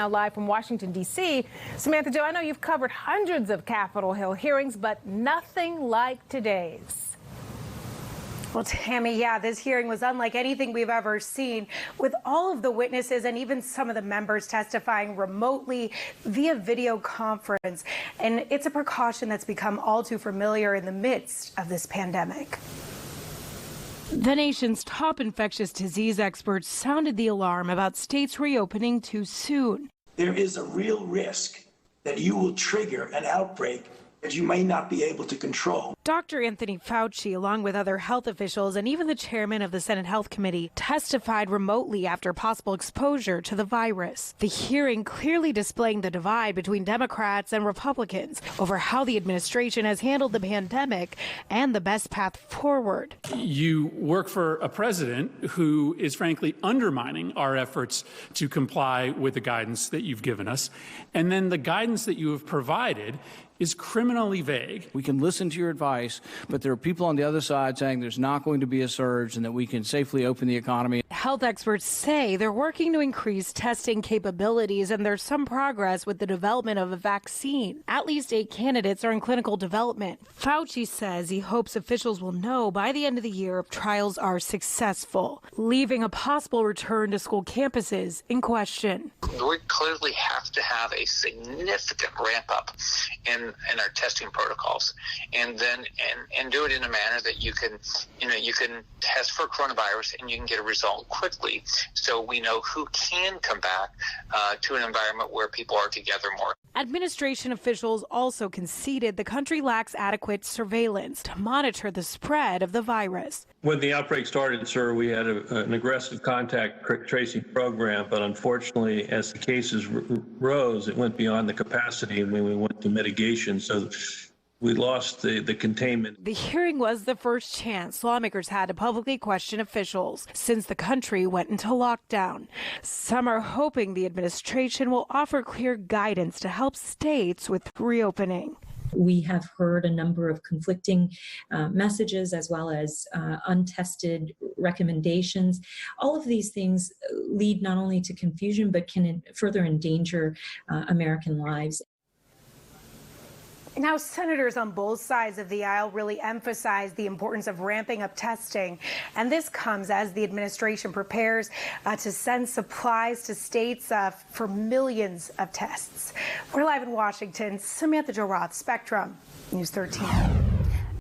Now live from Washington, D.C., Samantha-Jo, I know you've covered hundreds of Capitol Hill hearings, but nothing like today's. Well, Tammy, yeah, this hearing was unlike anything we've ever seen, with all of the witnesses and even some of the members testifying remotely via video conference. And it's a precaution that's become all too familiar in the midst of this pandemic. The nation's top infectious disease experts sounded the alarm about states reopening too soon. There is a real risk that you will trigger an outbreak that you may not be able to control. Dr. Anthony Fauci, along with other health officials and even the chairman of the Senate Health Committee, testified remotely after possible exposure to the virus. The hearing clearly displaying the divide between Democrats and Republicans over how the administration has handled the pandemic and the best path forward. You work for a president who is frankly undermining our efforts to comply with the guidance that you've given us, and then the guidance that you have provided is criminally vague. We can listen to your advice, but there are people on the other side saying there's not going to be a surge and that we can safely open the economy. Health experts say they're working to increase testing capabilities, and there's some progress with the development of a vaccine. At least 8 candidates are in clinical development. Fauci says he hopes officials will know by the end of the year if trials are successful, leaving a possible return to school campuses in question. We clearly have to have a significant ramp up in our testing protocols, and then and do it in a manner that you can test for coronavirus and you can get a result quickly, so we know who can come back to an environment where people are together more. Administration officials also conceded the country lacks adequate surveillance to monitor the spread of the virus. When the outbreak started, sir, we had an aggressive contact tracing program, but unfortunately, as the cases rose, it went beyond the capacity when we went to mitigation, so we lost the containment. The hearing was the first chance lawmakers had to publicly question officials since the country went into lockdown. Some are hoping the administration will offer clear guidance to help states with reopening. We have heard a number of conflicting messages as well as untested recommendations. All of these things lead not only to confusion, but can further endanger American lives. Now, senators on both sides of the aisle really emphasize the importance of ramping up testing. And this comes as the administration prepares to send supplies to states for millions of tests. We're live in Washington. Samantha-Jo, Spectrum News 13.